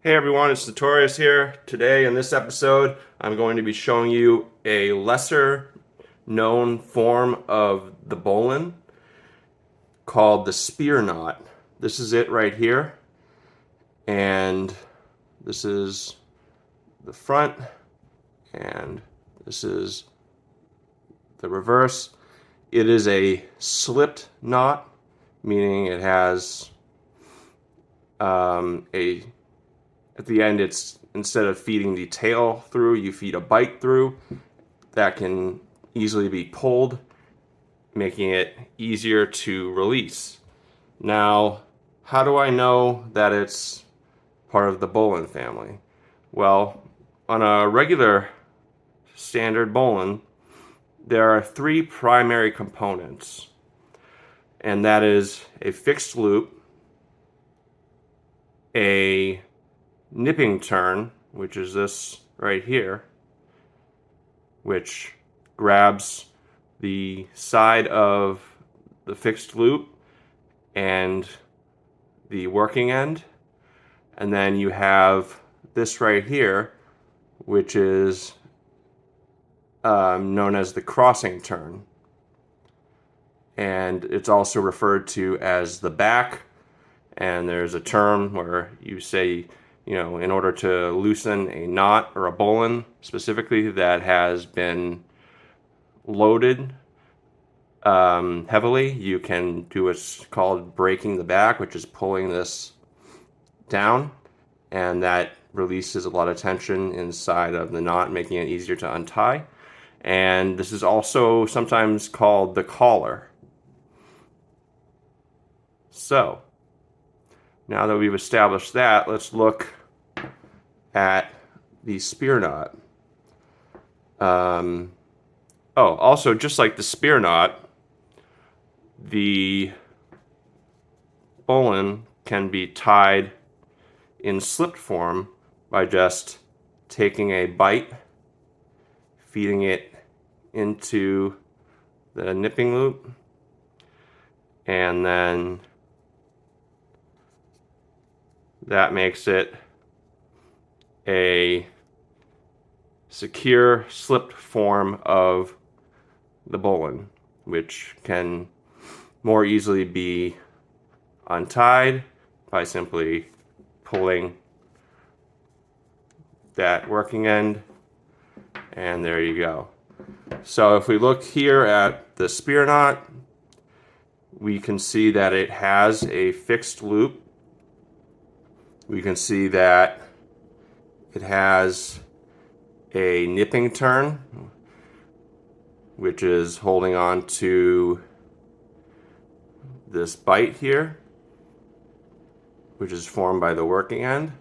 Hey everyone, it's Notorious here. Today in this episode, I'm going to be showing you a lesser known form of the bowline called the spear knot. This is it right here, and this is the front, and this is the reverse. It is a slipped knot, meaning it has a at the end, it's instead of feeding the tail through, you feed a bite through that can easily be pulled, making it easier to release. Now, how do I know that it's part of the Bowline family? Well, on a regular standard bowline, there are three primary components, and that is a fixed loop, a nipping turn, which is this right here, which grabs the side of the fixed loop and the working end. And then you have this right here, which is known as the crossing turn. And it's also referred to as the back. And there's a term where you say, in order to loosen a knot or a bowline specifically that has been loaded heavily, you can do what's called breaking the back, which is pulling this down, and that releases a lot of tension inside of the knot, making it easier to untie. And this is also sometimes called the collar. So, now that we've established that, let's look at the spear knot. Also, just like the spear knot, the bowline can be tied in slipped form by just taking a bite, feeding it into the nipping loop, and then that makes it a secure slipped form of the bowline, which can more easily be untied by simply pulling that working end, and there you go. So if we look here at the spear knot, we can see that it has a fixed loop. We can see that it has a nipping turn, which is holding on to this bite here, which is formed by the working end.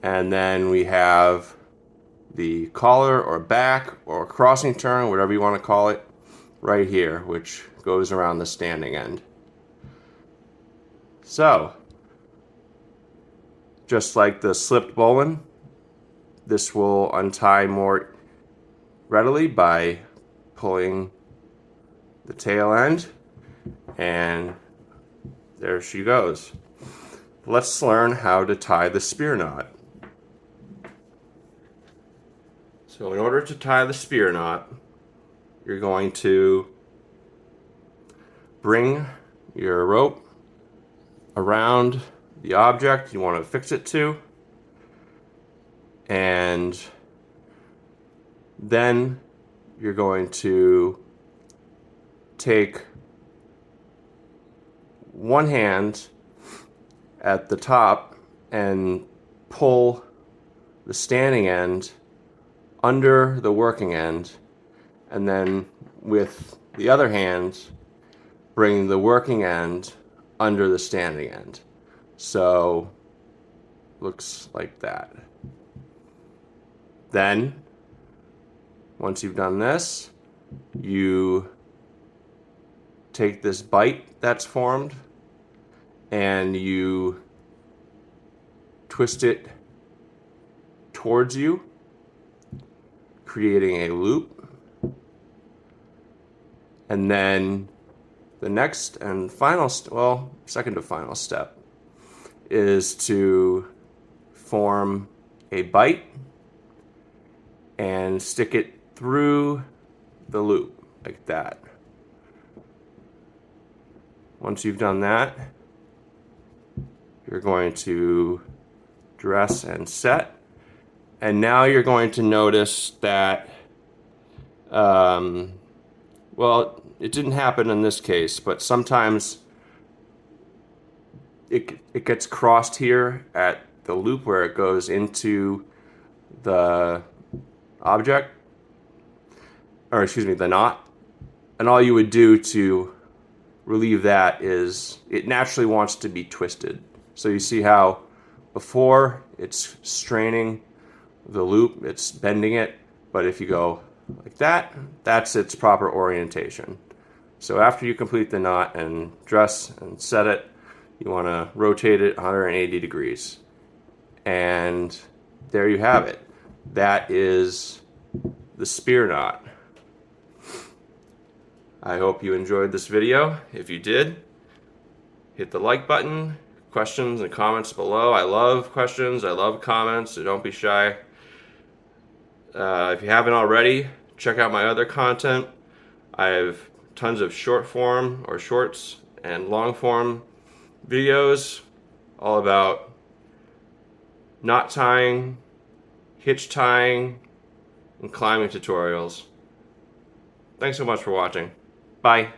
And then we have the collar or back or crossing turn, whatever you want to call it, right here, which goes around the standing end. So, just like the slipped bowline, this will untie more readily by pulling the tail end, and there she goes. Let's learn how to tie the spear knot. So in order to tie the spear knot, you're going to bring your rope around the object you want to fix it to, and then you're going to take one hand at the top and pull the standing end under the working end, and then with the other hand bring the working end under the standing end. So looks like that. Then once you've done this, you take this bite that's formed and you twist it towards you, creating a loop. And then the next and final, second to final step is to form a bite and stick it through the loop like that. Once you've done that, you're going to dress and set. And now you're going to notice that, well, it didn't happen in this case, but sometimes it gets crossed here at the loop where it goes into the object, or excuse me, the knot. And all you would do to relieve that is it naturally wants to be twisted. So you see how before it's straining the loop, it's bending it, but if you go like that, that's its proper orientation. So after you complete the knot and dress and set it, you want to rotate it 180 degrees. And there you have it. That is the spear knot. I hope you enjoyed this video. If you did, hit the like button. Questions and comments below. I love questions. I love comments, so don't be shy. If you haven't already, check out my other content. I have tons of short form or shorts and long form videos all about knot tying, hitch tying, and climbing tutorials. Thanks so much for watching. Bye.